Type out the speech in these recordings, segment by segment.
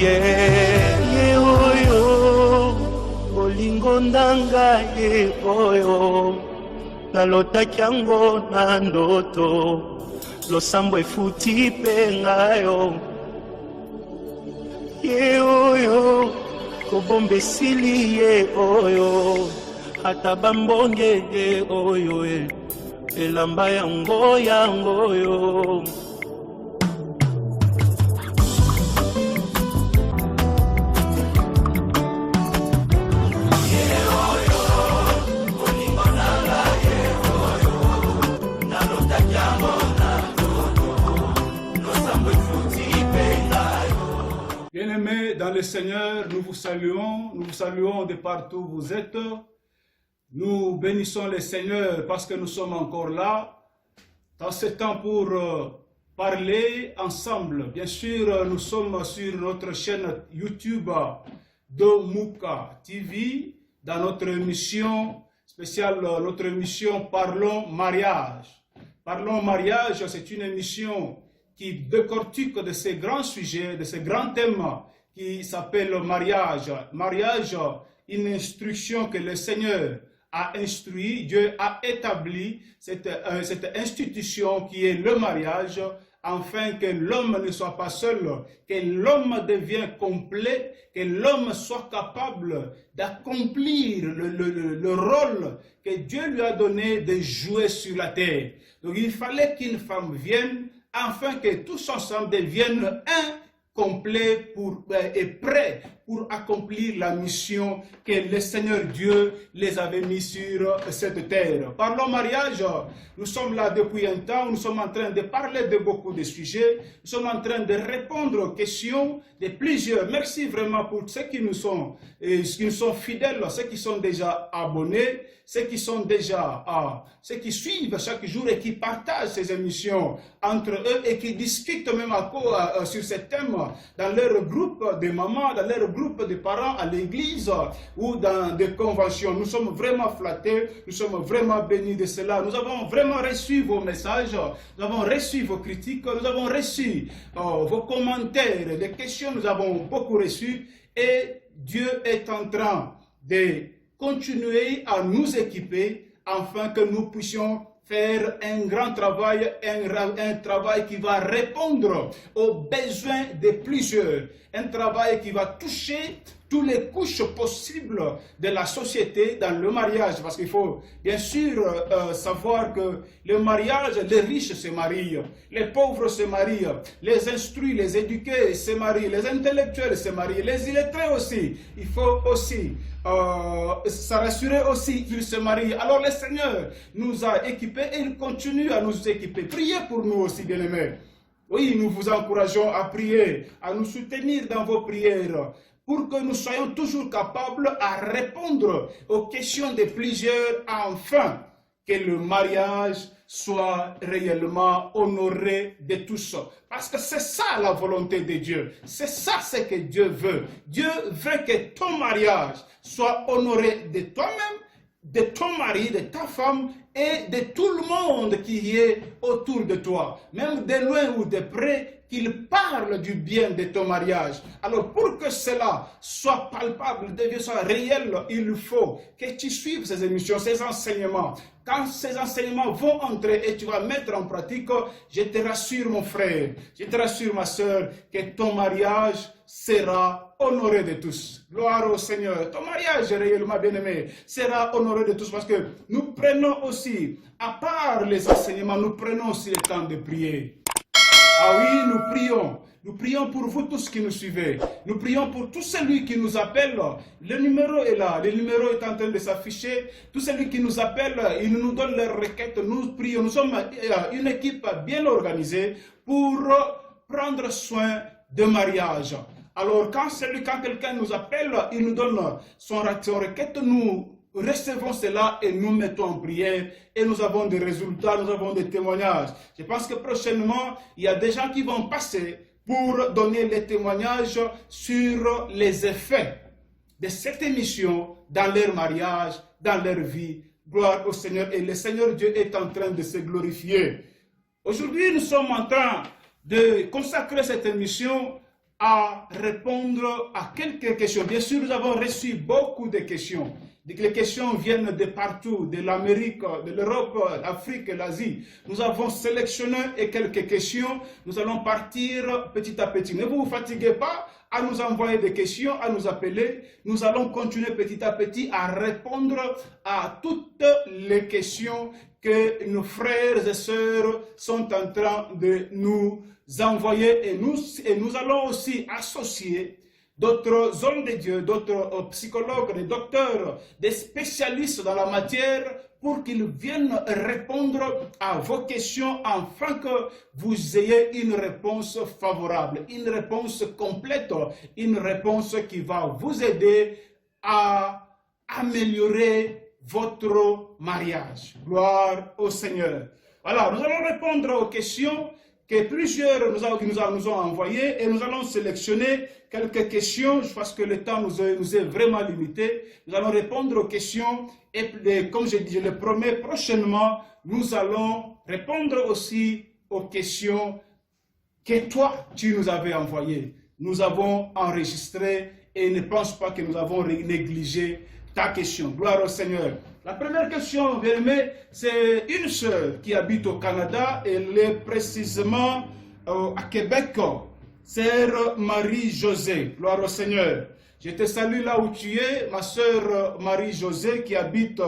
ye oyo olingo ndanga ye oyo nalotaki yango na ndoto losambo efuti mpe ngayo ye oyo kobomba esili ye oyo ata bambonge ye oyo elamba yango oyo Bien-aimés dans le Seigneur, nous vous saluons de partout où vous êtes. Nous bénissons le Seigneur parce que nous sommes encore là, dans ce temps pour parler ensemble. Bien sûr, nous sommes sur notre chaîne YouTube de Mouka TV, dans notre émission spéciale, notre émission Parlons Mariage. Parlons Mariage, c'est une émission qui décortique de ces grands sujets, de ces grands thèmes qui s'appellent mariage. Mariage, une instruction que le Seigneur a instruit, Dieu a établi cette institution qui est le mariage, afin que l'homme ne soit pas seul, que l'homme devienne complet, que l'homme soit capable d'accomplir le rôle que Dieu lui a donné de jouer sur la terre. Donc il fallait qu'une femme vienne afin que tous ensemble deviennent un complet et prêt pour accomplir la mission que le Seigneur Dieu les avait mis sur cette terre. Parlons mariage, nous sommes là depuis un temps, nous sommes en train de parler de beaucoup de sujets, nous sommes en train de répondre aux questions de plusieurs. Merci vraiment pour ceux qui nous sont fidèles, ceux qui sont déjà abonnés, ceux qui sont déjà, ceux qui suivent chaque jour et qui partagent ces émissions entre eux et qui discutent même sur ces thèmes dans leur groupe de mamans, dans leur groupe de parents à l'église ou dans des conventions. Nous sommes vraiment flattés, nous sommes vraiment bénis de cela. Nous avons vraiment reçu vos messages, nous avons reçu vos critiques, nous avons reçu vos commentaires, les questions, nous avons beaucoup reçu et Dieu est en train de continuer à nous équiper afin que nous puissions faire un grand travail, un travail qui va répondre aux besoins de plusieurs, un travail qui va toucher toutes les couches possibles de la société dans le mariage, parce qu'il faut bien sûr savoir que le mariage, les riches se marient, les pauvres se marient, les instruits, les éduqués se marient, les intellectuels se marient, les illettrés aussi. Il faut aussi se rassurer aussi qu'ils se marient. Alors le Seigneur nous a équipés et il continue à nous équiper. Priez pour nous aussi, bien-aimés. Oui, nous vous encourageons à prier, à nous soutenir dans vos prières, pour que nous soyons toujours capables à répondre aux questions de plusieurs, afin que le mariage soit réellement honoré de tous. Parce que c'est ça la volonté de Dieu. C'est ça ce que Dieu veut. Dieu veut que ton mariage soit honoré de toi-même, de ton mari, de ta femme et de tout le monde qui est autour de toi. Même de loin ou de près, qu'il parle du bien de ton mariage. Alors pour que cela soit palpable, soit réel, il faut que tu suives ces émissions, ces enseignements. Quand ces enseignements vont entrer et tu vas mettre en pratique, je te rassure mon frère, je te rassure ma soeur, que ton mariage sera honoré de tous. Gloire au Seigneur. Ton mariage, réellement bien-aimé, sera honoré de tous parce que nous prenons aussi, à part les enseignements, nous prenons aussi le temps de prier. Ah oui, nous prions pour vous tous qui nous suivez. Nous prions pour tout celui qui nous appelle. Le numéro est là, le numéro est en train de s'afficher. Tout celui qui nous appelle, il nous donne leurs requêtes. Nous prions, nous sommes une équipe bien organisée pour prendre soin de mariage. Alors quand quelqu'un nous appelle, il nous donne son requête, nous recevons cela et nous mettons en prière et nous avons des résultats, nous avons des témoignages. Je pense que prochainement, il y a des gens qui vont passer pour donner les témoignages sur les effets de cette émission dans leur mariage, dans leur vie. Gloire au Seigneur. Et le Seigneur Dieu est en train de se glorifier. Aujourd'hui, nous sommes en train de consacrer cette émission à répondre à quelques questions. Bien sûr, nous avons reçu beaucoup de questions. Les questions viennent de partout, de l'Amérique, de l'Europe, l'Afrique, l'Asie. Nous avons sélectionné quelques questions. Nous allons partir petit à petit. Ne vous fatiguez pas à nous envoyer des questions, à nous appeler. Nous allons continuer petit à petit à répondre à toutes les questions que nos frères et sœurs sont en train de nous envoyer. Et nous allons aussi associer d'autres hommes de Dieu, d'autres psychologues, des docteurs, des spécialistes dans la matière pour qu'ils viennent répondre à vos questions afin que vous ayez une réponse favorable, une réponse complète, une réponse qui va vous aider à améliorer votre mariage. Gloire au Seigneur. Voilà, nous allons répondre aux questions que plusieurs nous ont envoyées et nous allons sélectionner quelques questions parce que le temps nous est vraiment limité. Nous allons répondre aux questions et comme je le promets prochainement, nous allons répondre aussi aux questions que toi, tu nous avais envoyées. Nous avons enregistré et ne pense pas que nous avons négligé ta question. Gloire au Seigneur. La première question, bien aimé, c'est une sœur qui habite au Canada. Elle est précisément à Québec. Sœur Marie-Josée. Gloire au Seigneur. Je te salue là où tu es, ma sœur Marie-Josée qui habite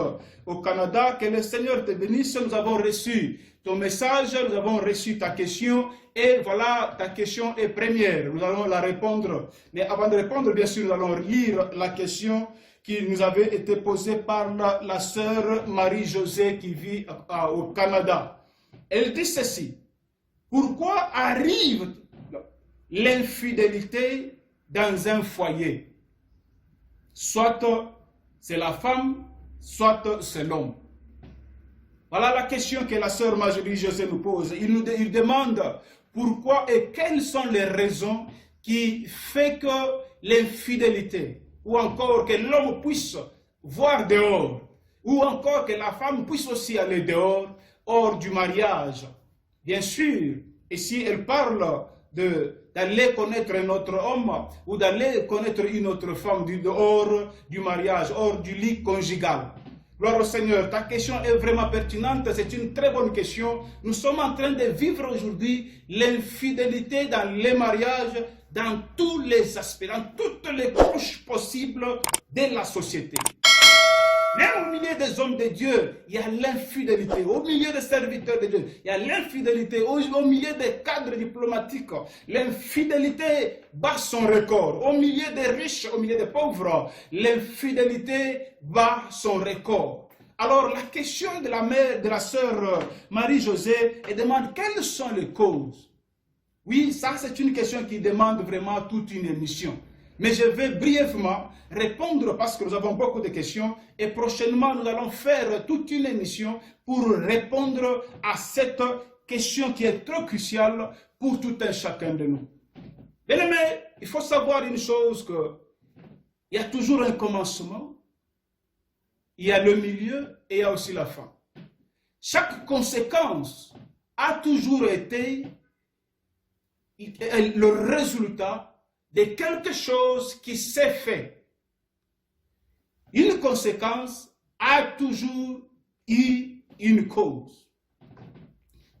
au Canada. Que le Seigneur te bénisse. Nous avons reçu ton message, nous avons reçu ta question. Et voilà, ta question est première. Nous allons la répondre. Mais avant de répondre, bien sûr, nous allons lire la question qui nous avait été posée par la sœur Marie-Josée qui vit au Canada. Elle dit ceci: pourquoi arrive l'infidélité dans un foyer? Soit c'est la femme, soit c'est l'homme. Voilà la question que la sœur Marie-Josée nous pose. Il demande pourquoi et quelles sont les raisons qui font que l'infidélité, ou encore que l'homme puisse voir dehors, ou encore que la femme puisse aussi aller dehors, hors du mariage. Bien sûr, ici elle parle d'aller connaître un autre homme, ou d'aller connaître une autre femme hors du mariage, hors du lit conjugal. Gloire au Seigneur, ta question est vraiment pertinente, c'est une très bonne question. Nous sommes en train de vivre aujourd'hui l'infidélité dans les mariages, dans tous les aspects, dans toutes les couches possibles de la société. Même au milieu des hommes de Dieu, il y a l'infidélité. Au milieu des serviteurs de Dieu, il y a l'infidélité. Au milieu des cadres diplomatiques, l'infidélité bat son record. Au milieu des riches, au milieu des pauvres, l'infidélité bat son record. Alors la question de la mère, de la sœur Marie-Josée, elle demande quelles sont les causes. Oui, ça c'est une question qui demande vraiment toute une émission. Mais je vais brièvement répondre parce que nous avons beaucoup de questions et prochainement nous allons faire toute une émission pour répondre à cette question qui est trop cruciale pour tout un chacun de nous. Bien aimé, il faut savoir une chose, il y a toujours un commencement, il y a le milieu et il y a aussi la fin. Chaque conséquence a toujours été le résultat de quelque chose qui s'est fait. Une conséquence a toujours eu une cause.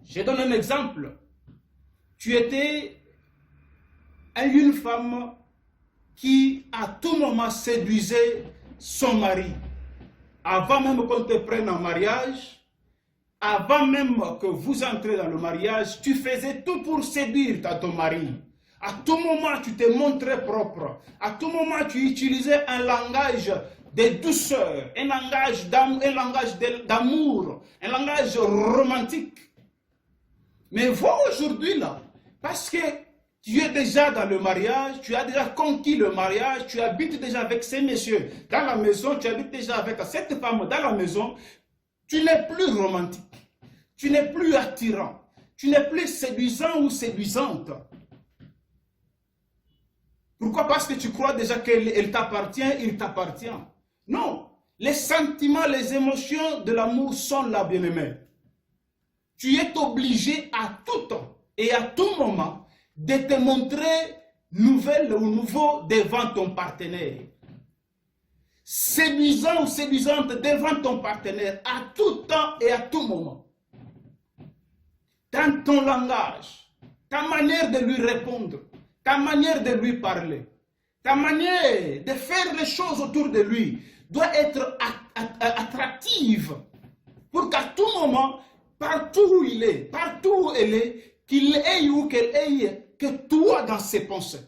Je donne un exemple. Tu étais une femme qui à tout moment séduisait son mari. Avant même qu'on te prenne en mariage, avant même que vous entrez dans le mariage, tu faisais tout pour séduire ton mari. À tout moment, tu te montrais propre. À tout moment, tu utilisais un langage de douceur, un langage d'amour, un langage romantique. Mais vois aujourd'hui là, parce que tu es déjà dans le mariage, tu as déjà conquis le mariage, tu habites déjà avec ces messieurs dans la maison, tu habites déjà avec cette femme dans la maison, tu n'es plus romantique, tu n'es plus attirant, tu n'es plus séduisant ou séduisante. Pourquoi? Parce que tu crois déjà qu'elle t'appartient, il t'appartient. Non, les sentiments, les émotions de l'amour sont là, bien-aimé. Tu es obligé à tout temps et à tout moment de te montrer nouvelle ou nouveau devant ton partenaire. Séduisant ou séduisante devant ton partenaire à tout temps et à tout moment. Dans ton langage, ta manière de lui répondre, ta manière de lui parler, ta manière de faire les choses autour de lui doit être attractive pour qu'à tout moment, partout où il est, partout où elle est, qu'il ait ou qu'elle ait que toi dans ses pensées.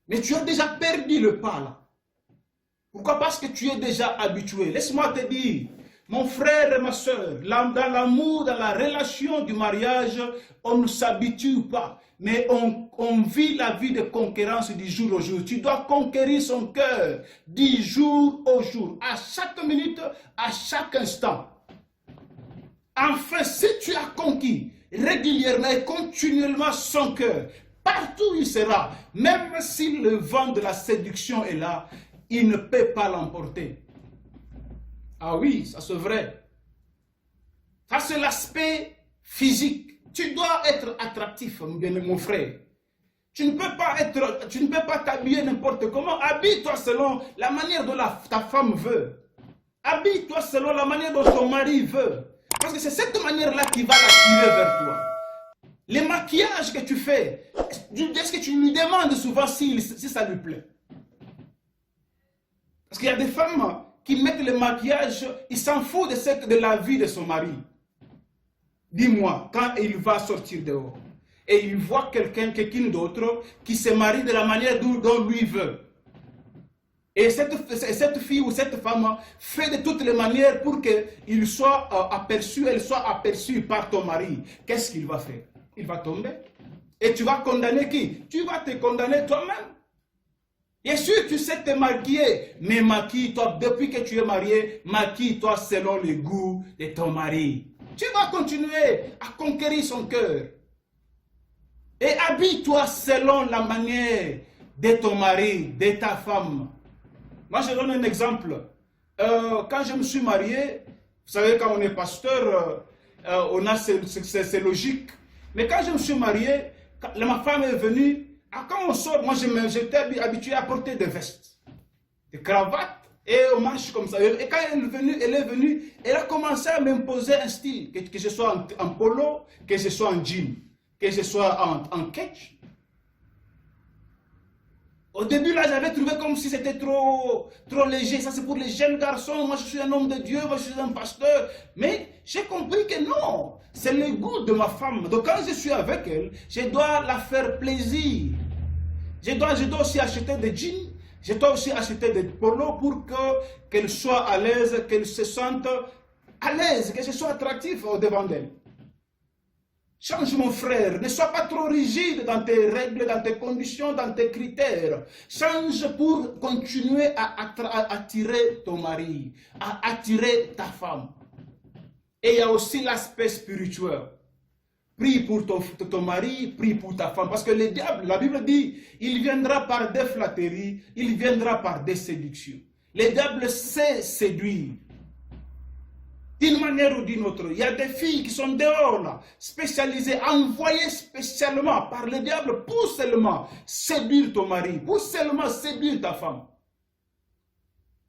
Mais tu as déjà perdu le pas là. Pourquoi? Parce que tu es déjà habitué. Laisse-moi te dire, mon frère et ma soeur, dans l'amour, dans la relation du mariage, on ne s'habitue pas, mais on vit la vie de conquérance du jour au jour. Tu dois conquérir son cœur du jour au jour, à chaque minute, à chaque instant. Enfin, si tu as conquis régulièrement et continuellement son cœur, partout où il sera, même si le vent de la séduction est là, il ne peut pas l'emporter. Ah oui, ça c'est vrai. Ça c'est l'aspect physique. Tu dois être attractif, mon frère. Tu ne peux pas t'habiller n'importe comment. Habille-toi selon la manière dont ta femme veut. Habille-toi selon la manière dont ton mari veut. Parce que c'est cette manière-là qui va l'attirer vers toi. Les maquillages que tu fais, est-ce que tu lui demandes souvent si ça lui plaît? Parce qu'il y a des femmes qui mettent le maquillage, ils s'en foutent de la vie de son mari. Dis-moi, quand il va sortir dehors, et il voit quelqu'un d'autre qui se marie de la manière dont lui veut. Et cette fille ou cette femme fait de toutes les manières pour qu'elle soit aperçue par ton mari. Qu'est-ce qu'il va faire? Il va tomber. Et tu vas condamner qui? Tu vas te condamner toi-même. Bien sûr, tu sais te maquiller, mais maquille-toi, depuis que tu es marié, maquille-toi selon le goût de ton mari. Tu vas continuer à conquérir son cœur. Et habille-toi selon la manière de ton mari, de ta femme. Moi, je donne un exemple. Quand je me suis marié, vous savez, quand on est pasteur, c'est logique. Mais quand je me suis marié, ma femme est venue. Quand on sort, moi j'étais habitué à porter des vestes, des cravates, et on marche comme ça. Et quand elle est venue, elle a commencé à m'imposer un style, que ce soit en polo, que ce soit en jean, que ce soit en ketch. Au début, là, j'avais trouvé comme si c'était trop léger. Ça, c'est pour les jeunes garçons. Moi, je suis un homme de Dieu. Moi, je suis un pasteur. Mais j'ai compris que non. C'est le goût de ma femme. Donc, quand je suis avec elle, je dois la faire plaisir. Je dois aussi acheter des jeans. Je dois aussi acheter des polos pour qu'elle soit à l'aise, qu'elle se sente à l'aise, que ce soit attractif au devant d'elle. Change, mon frère, ne sois pas trop rigide dans tes règles, dans tes conditions, dans tes critères. Change pour continuer à attirer ton mari, à attirer ta femme. Et il y a aussi l'aspect spirituel. Prie pour ton mari, prie pour ta femme. Parce que le diable, la Bible dit, il viendra par des flatteries, il viendra par des séductions. Le diable sait séduire. D'une manière ou d'une autre, il y a des filles qui sont dehors là, spécialisées, envoyées spécialement par le diable pour seulement séduire ton mari, pour seulement séduire ta femme.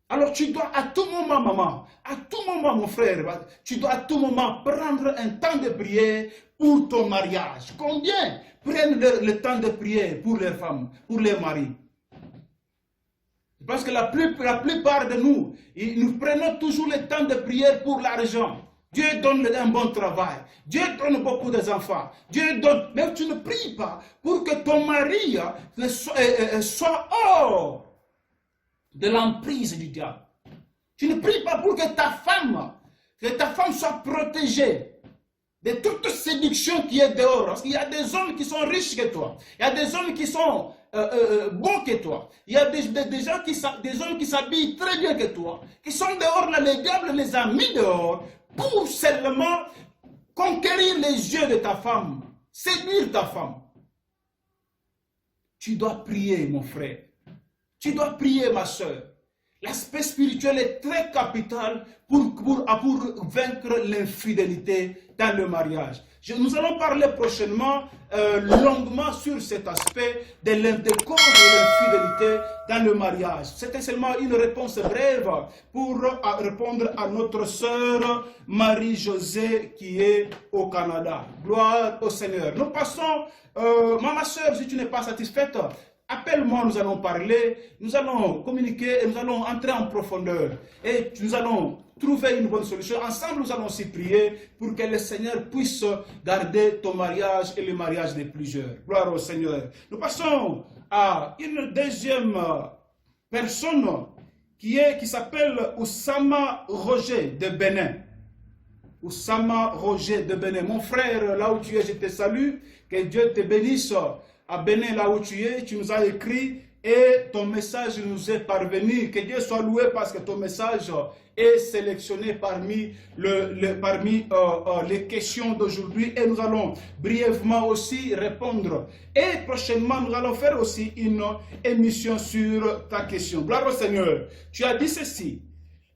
Alors tu dois à tout moment, maman, à tout moment, mon frère, tu dois à tout moment prendre un temps de prière pour ton mariage. Combien prennent le temps de prière pour les femmes, pour les maris? Parce que la plupart de nous, nous prenons toujours le temps de prière pour l'argent. Dieu donne un bon travail. Dieu donne beaucoup d'enfants. Dieu donne, mais tu ne pries pas pour que ton mari soit hors de l'emprise du diable. Tu ne pries pas pour que ta femme soit protégée de toute séduction qui est dehors. Parce qu'il y a des hommes qui sont riches que toi. Il y a des hommes qui sont bons que toi. Il y a des hommes qui s'habillent très bien que toi. Qui sont dehors, là, le diable les a mis dehors pour seulement conquérir les yeux de ta femme. Séduire ta femme. Tu dois prier, mon frère. Tu dois prier, ma soeur. L'aspect spirituel est très capital pour vaincre l'infidélité dans le mariage. Nous allons parler prochainement longuement sur cet aspect des causes de l'infidélité dans le mariage. C'était seulement une réponse brève pour répondre à notre sœur Marie-Josée qui est au Canada. Gloire au Seigneur. Nous passons, ma sœur, si tu n'es pas satisfaite, appelle-moi, nous allons parler, nous allons communiquer et nous allons entrer en profondeur. Et nous allons trouver une bonne solution. Ensemble, nous allons aussi prier pour que le Seigneur puisse garder ton mariage et le mariage des plusieurs. Gloire au Seigneur. Nous passons à une deuxième personne qui s'appelle Oussama Roger de Bénin. Oussama Roger de Bénin. Mon frère, là où tu es, je te salue. Que Dieu te bénisse. À Bénin, là où tu es, tu nous as écrit et ton message nous est parvenu. Que Dieu soit loué parce que ton message est sélectionné parmi les questions d'aujourd'hui et nous allons brièvement aussi répondre. Et prochainement, nous allons faire aussi une émission sur ta question. Gloire au Seigneur. Tu as dit ceci.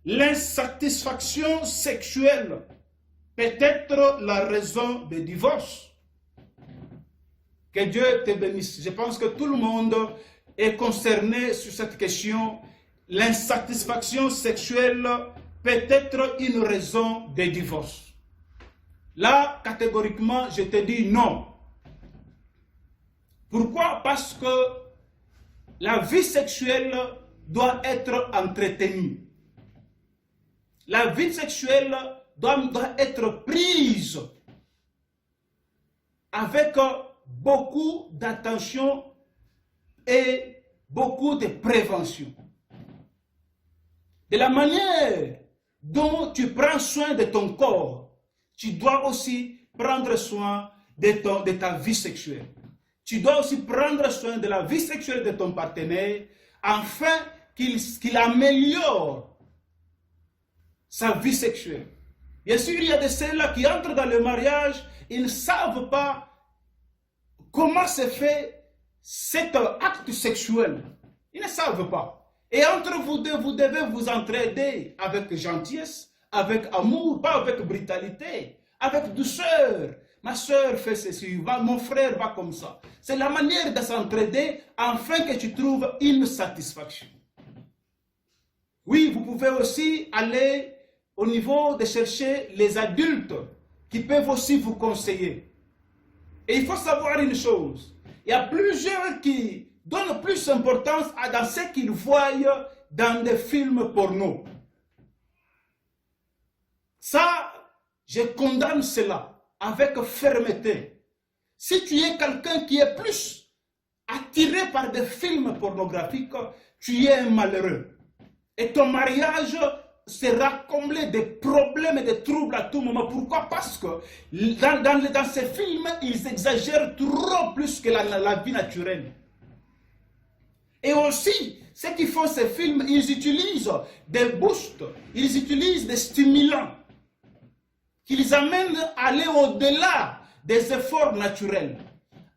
L'insatisfaction sexuelle peut être la raison de divorce. Que Dieu te bénisse. Je pense que tout le monde est concerné sur cette question. L'insatisfaction sexuelle peut être une raison de divorce. Là, catégoriquement, je te dis non. Pourquoi? Parce que la vie sexuelle doit être entretenue. La vie sexuelle doit être prise avec beaucoup d'attention et beaucoup de prévention. De la manière dont tu prends soin de ton corps, tu dois aussi prendre soin de ta vie sexuelle. Tu dois aussi prendre soin de la vie sexuelle de ton partenaire afin qu'il améliore sa vie sexuelle. Bien sûr, il y a de ceux-là qui entrent dans le mariage, ils ne savent pas comment se fait cet acte sexuel. Ils ne savent pas. Et entre vous deux, vous devez vous entraider avec gentillesse, avec amour, pas avec brutalité, avec douceur. Ma soeur fait ceci, mon frère va comme ça. C'est la manière de s'entraider afin que tu trouves une satisfaction. Oui, vous pouvez aussi aller au niveau de chercher les adultes qui peuvent aussi vous conseiller. Et il faut savoir une chose, il y a plusieurs qui donnent plus d'importance dans ce qu'ils voient dans des films porno. Ça, je condamne cela avec fermeté. Si tu es quelqu'un qui est plus attiré par des films pornographiques, tu es un malheureux. Et ton mariage sera comblé de problèmes et de troubles à tout moment. Pourquoi? Parce que dans ces films, ils exagèrent trop plus que la vie naturelle. Et aussi, ceux qui font ces films, ils utilisent des boosts, ils utilisent des stimulants qui les amènent à aller au-delà des efforts naturels.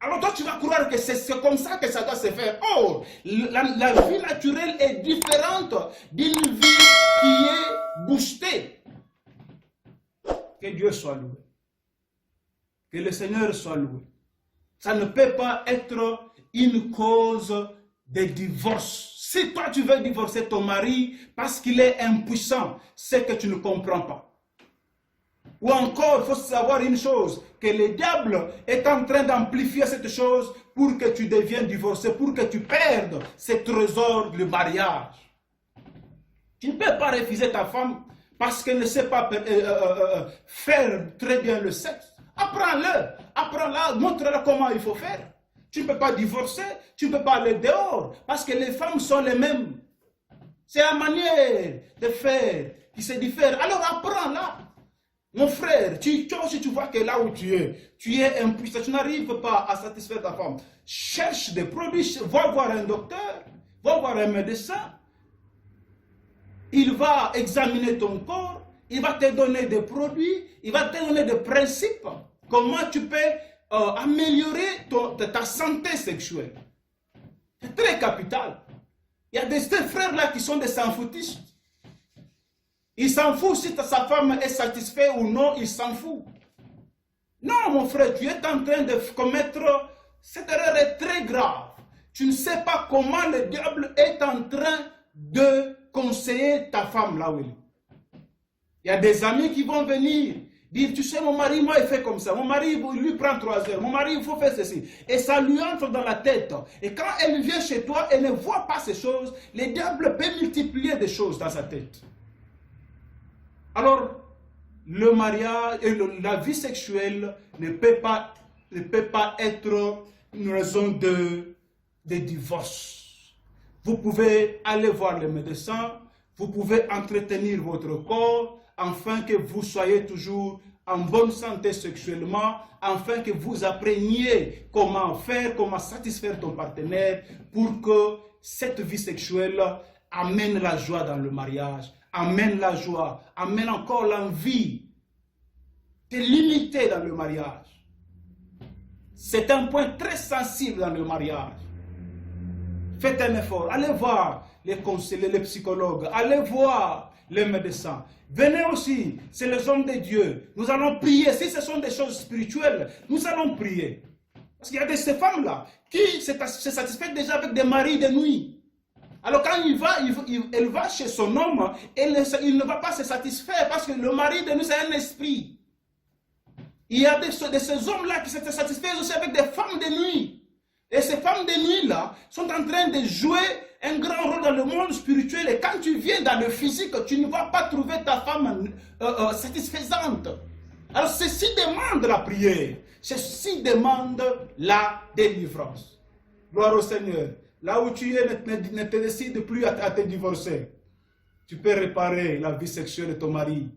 Alors toi, tu vas croire que c'est comme ça que ça doit se faire. Oh, la vie naturelle est différente d'une vie qui est boostée. Que Dieu soit loué. Que le Seigneur soit loué. Ça ne peut pas être une cause de divorce. Si toi, tu veux divorcer ton mari parce qu'il est impuissant, c'est que tu ne comprends pas. Ou encore, il faut savoir une chose, que le diable est en train d'amplifier cette chose pour que tu deviennes divorcé, pour que tu perdes ce trésor du mariage. Tu ne peux pas refuser ta femme parce qu'elle ne sait pas faire très bien le sexe. Apprends-la, montre-la comment il faut faire. Tu ne peux pas divorcer, tu ne peux pas aller dehors parce que les femmes sont les mêmes. C'est la manière de faire qui se diffère. Alors apprends-la. Mon frère, si tu vois que là où tu es impuissant, tu n'arrives pas à satisfaire ta femme. Cherche des produits, va voir un docteur, va voir un médecin. Il va examiner ton corps, il va te donner des produits, il va te donner des principes. Comment tu peux améliorer ta santé sexuelle. C'est très capital. Il y a des frères là qui sont des s'en-foutistes. Il s'en fout si sa femme est satisfaite ou non, il s'en fout. Non, mon frère, tu es en train de commettre... Cette erreur est très grave. Tu ne sais pas comment le diable est en train de conseiller ta femme là où elle est. Il y a des amis qui vont venir dire, tu sais, mon mari, moi, il fait comme ça. Mon mari, il lui prend 3 heures. Mon mari, il faut faire ceci. Et ça lui entre dans la tête. Et quand elle vient chez toi, elle ne voit pas ces choses. Le diable peut multiplier des choses dans sa tête. Alors, le mariage et la vie sexuelle ne peut pas être une raison de divorce. Vous pouvez aller voir le médecin, vous pouvez entretenir votre corps, afin que vous soyez toujours en bonne santé sexuellement, afin que vous appreniez comment faire, comment satisfaire ton partenaire, pour que cette vie sexuelle amène la joie dans le mariage, amène la joie, amène encore l'envie de l'unité dans le mariage. C'est un point très sensible dans le mariage. Faites un effort, allez voir les conseillers, les psychologues, allez voir les médecins. Venez aussi, c'est les hommes de Dieu. Nous allons prier. Si ce sont des choses spirituelles, nous allons prier. Parce qu'il y a ces femmes-là qui se satisfont déjà avec des maris de nuit. Alors quand elle va chez son homme, il ne va pas se satisfaire parce que le mari de nuit, c'est un esprit. Il y a de ces hommes-là qui se satisfont aussi avec des femmes de nuit. Et ces femmes de nuit-là sont en train de jouer un grand rôle dans le monde spirituel. Et quand tu viens dans le physique, tu ne vas pas trouver ta femme satisfaisante. Alors ceci demande la prière. Ceci demande la délivrance. Gloire au Seigneur. Là où tu es, ne te décide plus à te divorcer. Tu peux réparer la vie sexuelle de ton mari.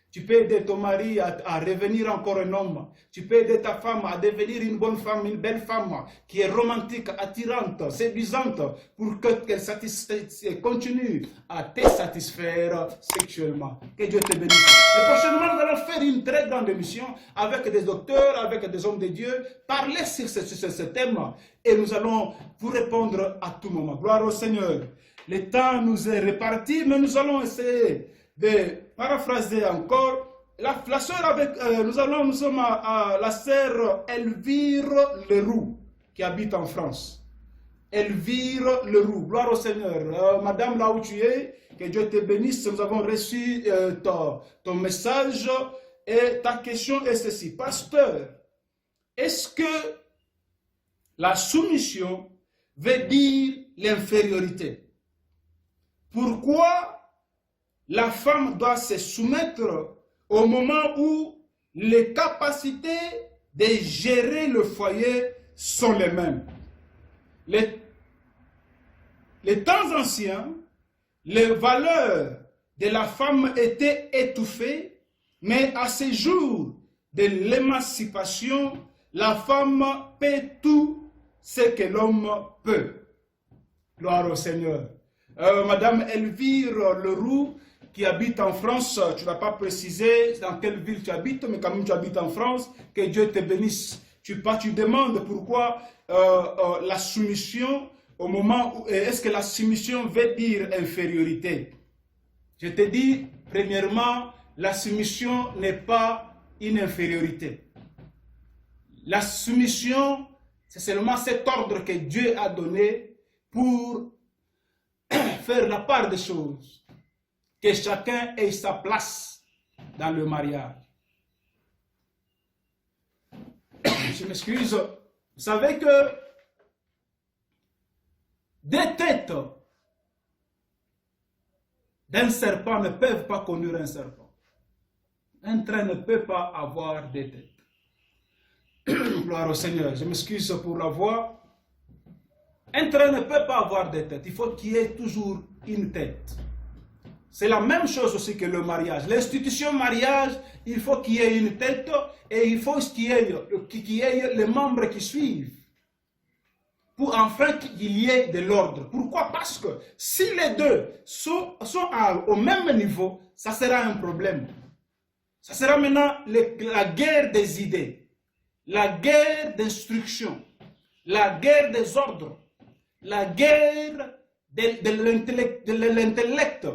Tu peux aider ton mari à revenir encore un homme. Tu peux aider ta femme à devenir une bonne femme, une belle femme qui est romantique, attirante, séduisante pour qu'elle continue à te satisfaire sexuellement. Que Dieu te bénisse. Et prochainement, nous allons faire une très grande émission avec des docteurs, avec des hommes de Dieu, parler sur ce thème et nous allons vous répondre à tout moment. Gloire au Seigneur. Le temps nous est réparti, mais nous allons essayer de paraphraser encore. La sœur avec, nous sommes à la sœur Elvire Leroux qui habite en France. Elvire Leroux, gloire au Seigneur. Madame, là où tu es, que Dieu te bénisse. Nous avons reçu ton message et ta question est ceci. Pasteur, est-ce que la soumission veut dire l'infériorité? Pourquoi la femme doit se soumettre au moment où les capacités de gérer le foyer sont les mêmes? Les temps anciens, les valeurs de la femme étaient étouffées, mais à ce jour de l'émancipation, la femme peut tout ce que l'homme peut. Gloire au Seigneur. Madame Elvire Leroux, qui habite en France, tu ne vas pas préciser dans quelle ville tu habites, mais quand même tu habites en France, que Dieu te bénisse. Tu demandes pourquoi la soumission, au moment où, est-ce que la soumission veut dire infériorité? Je te dis, premièrement, la soumission n'est pas une infériorité. La soumission, c'est seulement cet ordre que Dieu a donné pour faire la part des choses. Que chacun ait sa place dans le mariage. Je m'excuse. Vous savez que des têtes d'un serpent ne peuvent pas conduire un serpent. Un train ne peut pas avoir des têtes. Gloire au Seigneur. Je m'excuse pour la voix. Un train ne peut pas avoir des têtes. Il faut qu'il y ait toujours une tête. C'est la même chose aussi que le mariage. L'institution mariage, il faut qu'il y ait une tête et il faut qu'il y ait les membres qui suivent. Pour enfin qu'il y ait de l'ordre. Pourquoi? Parce que si les deux sont au même niveau, ça sera un problème. Ça sera maintenant la guerre des idées, la guerre d'instruction, la guerre des ordres, la guerre de l'intellect,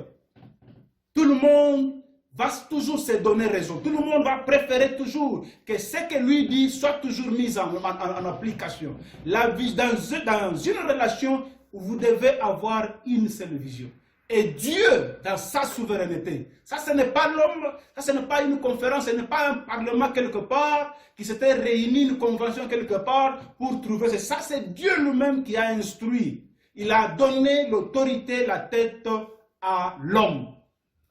tout le monde va toujours se donner raison. Tout le monde va préférer toujours que ce que lui dit soit toujours mis en application. La vie, dans une relation, vous devez avoir une seule vision. Et Dieu, dans sa souveraineté, ça ce n'est pas l'homme, ça ce n'est pas une conférence, ce n'est pas un parlement quelque part qui s'était réuni, une convention quelque part pour trouver ça. C'est Dieu lui-même qui a instruit. Il a donné l'autorité, la tête à l'homme.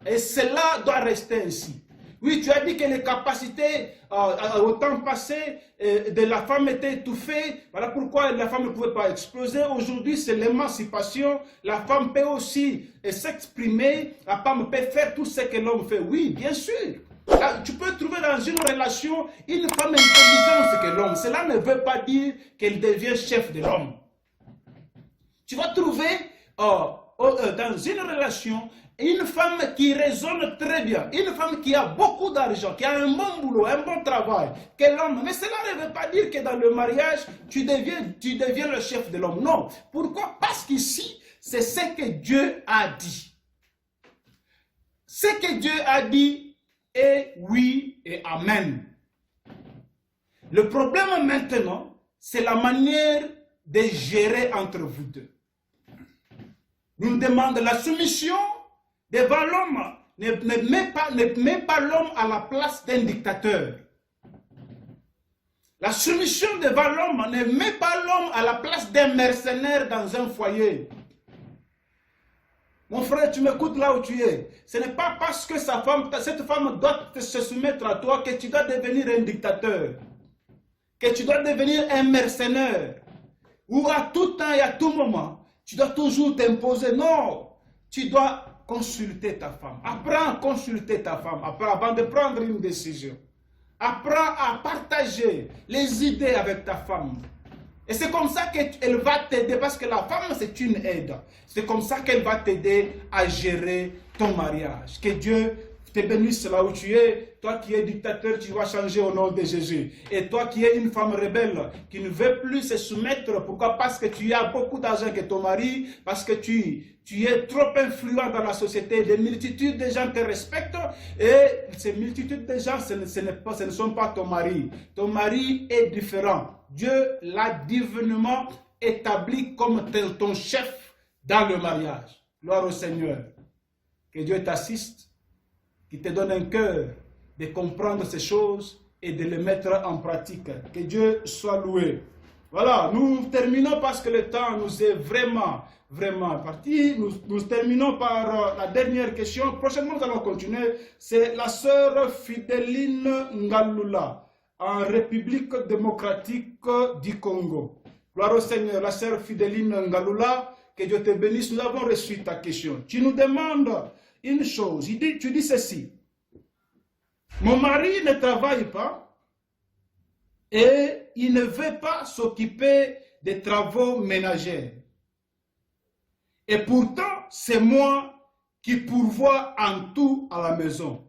Et cela doit rester ainsi. Oui, tu as dit que les capacités au temps passé de la femme étaient étouffées. Voilà pourquoi la femme ne pouvait pas exploser. Aujourd'hui, c'est l'émancipation. La femme peut aussi s'exprimer. La femme peut faire tout ce que l'homme fait. Oui, bien sûr. Là, tu peux trouver dans une relation une femme intelligente que l'homme. Cela ne veut pas dire qu'elle devient chef de l'homme. Tu vas trouver dans une relation une femme qui raisonne très bien, une femme qui a beaucoup d'argent, qui a un bon boulot, un bon travail, que l'homme. Mais cela ne veut pas dire que dans le mariage, tu deviens le chef de l'homme. Non. Pourquoi? Parce qu'ici, c'est ce que Dieu a dit. Ce que Dieu a dit est oui et amen. Le problème maintenant, c'est la manière de gérer entre vous deux. Nous demandons la soumission devant l'homme. Ne met pas l'homme à la place d'un dictateur. La soumission devant l'homme ne met pas l'homme à la place d'un mercenaire dans un foyer. Mon frère, tu m'écoutes là où tu es. Ce n'est pas parce que cette femme doit se soumettre à toi que tu dois devenir un dictateur. Que tu dois devenir un mercenaire. Ou à tout temps et à tout moment, tu dois toujours t'imposer. Non, tu dois consulter ta femme. Apprends à consulter ta femme avant de prendre une décision. Apprends à partager les idées avec ta femme. Et c'est comme ça qu'elle va t'aider, parce que la femme, c'est une aide. C'est comme ça qu'elle va t'aider à gérer ton mariage. Que Dieu te bénisse là où tu es. Toi qui es dictateur, tu vas changer au nom de Jésus. Et toi qui es une femme rebelle, qui ne veut plus se soumettre, pourquoi? Parce que tu as beaucoup d'argent que ton mari, parce que tu es trop influent dans la société, des multitudes de gens te respectent, et ces multitudes de gens, ce ne sont pas ton mari. Ton mari est différent. Dieu l'a divinement établi comme ton chef dans le mariage. Gloire au Seigneur. Que Dieu t'assiste, qu'il te donne un cœur de comprendre ces choses et de les mettre en pratique. Que Dieu soit loué. Voilà, nous terminons parce que le temps nous est vraiment parti. Nous terminons par la dernière question. Prochainement, nous allons continuer. C'est la sœur Fideline Ngalula, en République démocratique du Congo. Gloire au Seigneur, la sœur Fideline Ngalula, que Dieu te bénisse. Nous avons reçu ta question. Tu nous demandes une chose. Tu dis ceci. Mon mari ne travaille pas et il ne veut pas s'occuper des travaux ménagers. Et pourtant, c'est moi qui pourvois en tout à la maison.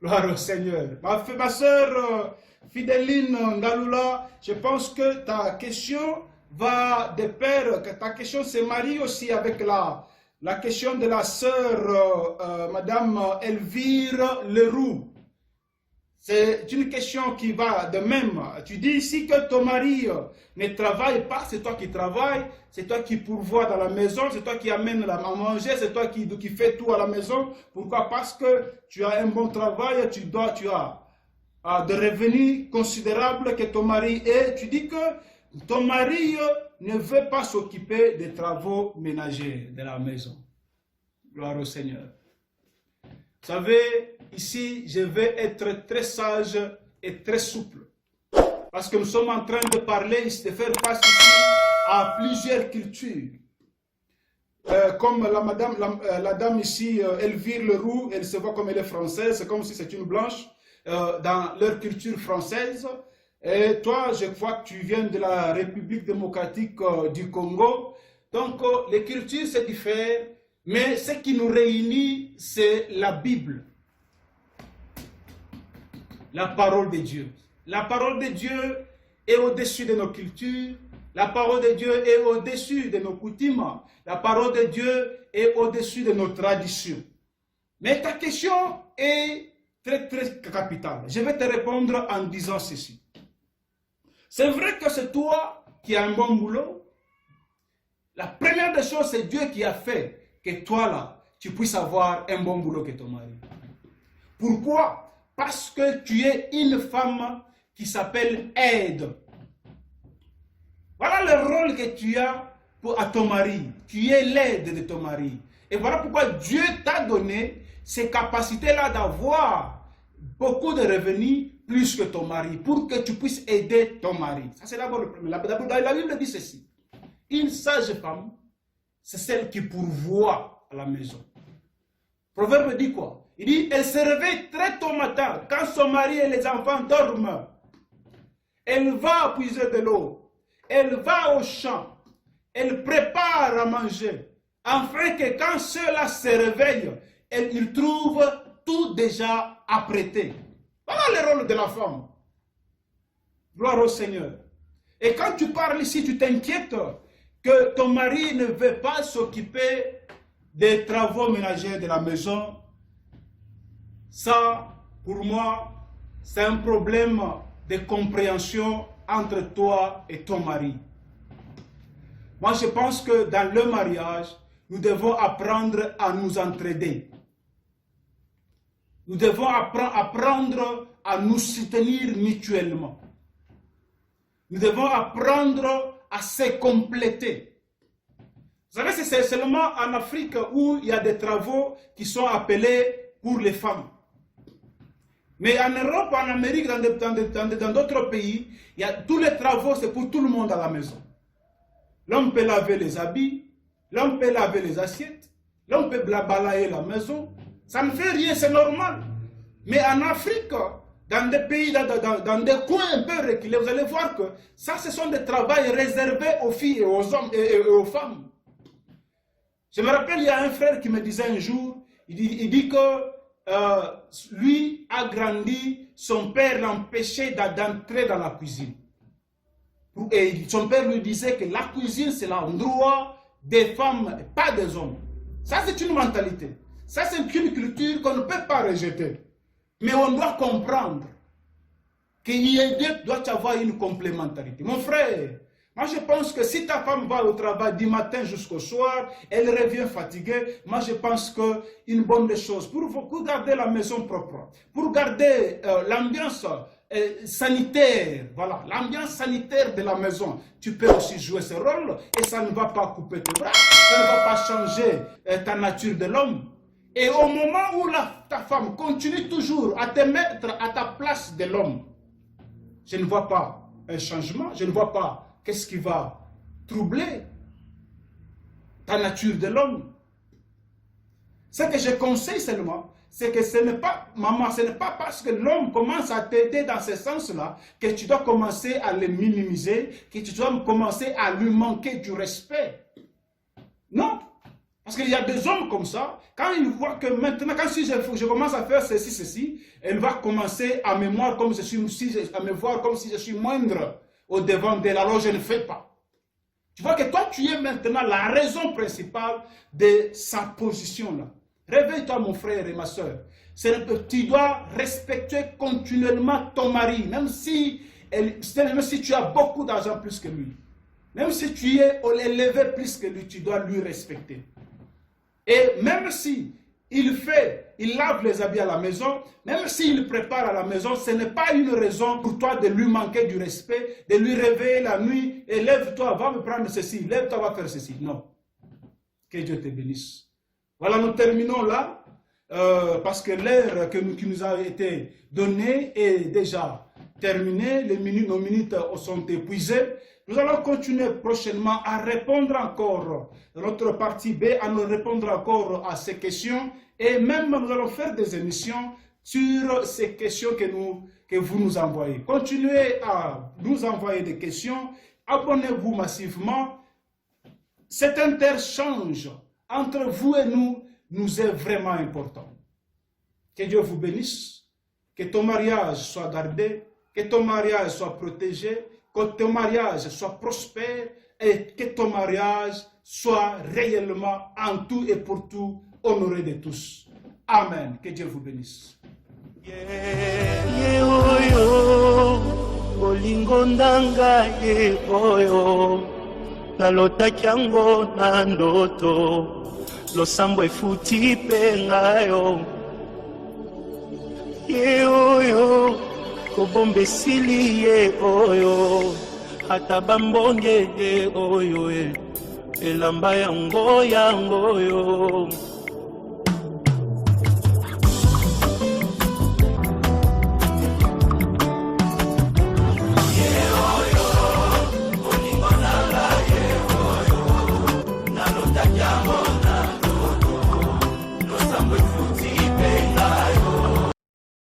Gloire au Seigneur. Ma soeur Fideline Ngalula, je pense que ta question va de pair, que ta question se marie aussi avec la question de la sœur Madame Elvire Leroux. C'est une question qui va de même. Tu dis ici que ton mari ne travaille pas, c'est toi qui travailles, c'est toi qui pourvois dans la maison, c'est toi qui amènes à manger, c'est toi qui fais tout à la maison. Pourquoi? Parce que tu as un bon travail, tu as des revenus considérables que ton mari est. Tu dis que ton mari ne veut pas s'occuper des travaux ménagers de la maison. Gloire au Seigneur. Vous savez, ici, je vais être très sage et très souple. Parce que nous sommes en train de parler, de faire face ici à plusieurs cultures. Comme la dame ici, Elvire Leroux, elle se voit comme elle est française, c'est comme si c'est une blanche, dans leur culture française. Et toi, je crois que tu viens de la République démocratique du Congo. Donc, les cultures se diffèrent, mais ce qui nous réunit, c'est la Bible. La parole de Dieu. La parole de Dieu est au-dessus de nos cultures, La parole de Dieu est au-dessus de nos coutumes. La parole de Dieu est au-dessus de nos traditions. Mais ta question est très capitale. Je vais te répondre en disant ceci. C'est vrai que c'est toi qui as un bon boulot. La première des choses, c'est Dieu qui a fait que toi là, tu puisses avoir un bon boulot que ton mari. Pourquoi? Parce que tu es une femme qui s'appelle aide. Voilà le rôle que tu as à ton mari. Tu es l'aide de ton mari. Et voilà pourquoi Dieu t'a donné ces capacités-là d'avoir beaucoup de revenus plus que ton mari, pour que tu puisses aider ton mari. Ça, c'est d'abord le premier. La Bible dit ceci. Une sage femme, c'est celle qui pourvoit à la maison. Proverbe dit quoi? Il dit, elle se réveille très tôt matin, quand son mari et les enfants dorment. Elle va puiser de l'eau. Elle va au champ. Elle prépare à manger. Afin que quand ceux-là se réveillent, ils trouvent tout déjà apprêté. Voilà le rôle de la femme. Gloire au Seigneur. Et quand tu parles ici, tu t'inquiètes que ton mari ne veut pas s'occuper des travaux ménagers de la maison. Ça, pour moi, c'est un problème de compréhension entre toi et ton mari. Moi, je pense que dans le mariage, nous devons apprendre à nous entraider. Nous devons apprendre à nous soutenir mutuellement. Nous devons apprendre à se compléter. Vous savez, c'est seulement en Afrique où il y a des travaux qui sont appelés pour les femmes. Mais en Europe, en Amérique, dans d'autres pays, tous les travaux, c'est pour tout le monde à la maison. L'homme peut laver les habits, l'homme peut laver les assiettes, l'homme peut balayer la maison. Ça ne fait rien, c'est normal. Mais en Afrique, dans des pays, dans des coins un peu reculés, vous allez voir que ça, ce sont des travaux réservés aux filles et aux hommes et aux femmes. Je me rappelle, il y a un frère qui me disait un jour, il dit que lui a grandi, son père l'empêchait d'entrer dans la cuisine. Et son père lui disait que la cuisine, c'est l'endroit des femmes, pas des hommes. Ça, c'est une mentalité. Ça, c'est une culture qu'on ne peut pas rejeter. Mais on doit comprendre qu'il doit y avoir une complémentarité. Mon frère, moi je pense que si ta femme va au travail du matin jusqu'au soir, elle revient fatiguée, moi je pense qu'une bonne des choses, pour garder la maison propre, pour garder l'ambiance sanitaire, voilà, l'ambiance sanitaire de la maison, tu peux aussi jouer ce rôle et ça ne va pas couper tes bras, ça ne va pas changer ta nature de l'homme. Et au moment où ta femme continue toujours à te mettre à ta place de l'homme, je ne vois pas un changement, je ne vois pas qu'est-ce qui va troubler ta nature de l'homme. Ce que je conseille seulement, c'est que ce n'est pas, maman, ce n'est pas parce que l'homme commence à t'aider dans ce sens-là que tu dois commencer à le minimiser, que tu dois commencer à lui manquer du respect. Non. Parce qu'il y a des hommes comme ça, quand ils voient que maintenant, quand si je commence à faire ceci, elle va commencer à me voir comme si je suis moindre au devant d'elle, alors je ne fais pas. Tu vois que toi, tu es maintenant la raison principale de sa position là. Réveille-toi, mon frère et ma soeur. Tu dois respecter continuellement ton mari, même si tu as beaucoup d'argent plus que lui. Même si tu es élevé plus que lui, tu dois lui respecter. Et même si il lave les habits à la maison, même s'il prépare à la maison, ce n'est pas une raison pour toi de lui manquer du respect, de lui réveiller la nuit et lève-toi, va me prendre ceci, lève-toi, va faire ceci. Non. Que Dieu te bénisse. Voilà, nous terminons là, parce que l'heure qui nous a été donnée est déjà terminée, nos minutes sont épuisées. Nous allons continuer prochainement à répondre encore, dans notre partie B, à nous répondre encore à ces questions. Et même nous allons faire des émissions sur ces questions que vous nous envoyez. Continuez à nous envoyer des questions. Abonnez-vous massivement. Cet interchange entre vous et nous est vraiment important. Que Dieu vous bénisse. Que ton mariage soit gardé. Que ton mariage soit protégé. que ton mariage soit prospère et que ton mariage soit réellement en tout et pour tout honoré de tous. Amen. Que Dieu vous bénisse. Olingo ndanga ye oyo nalotaki yango na ndoto losambo efuti mpe ngayo ye oyo kobomba esili ye oyo ata bambonge ye oyo elamba yango oyo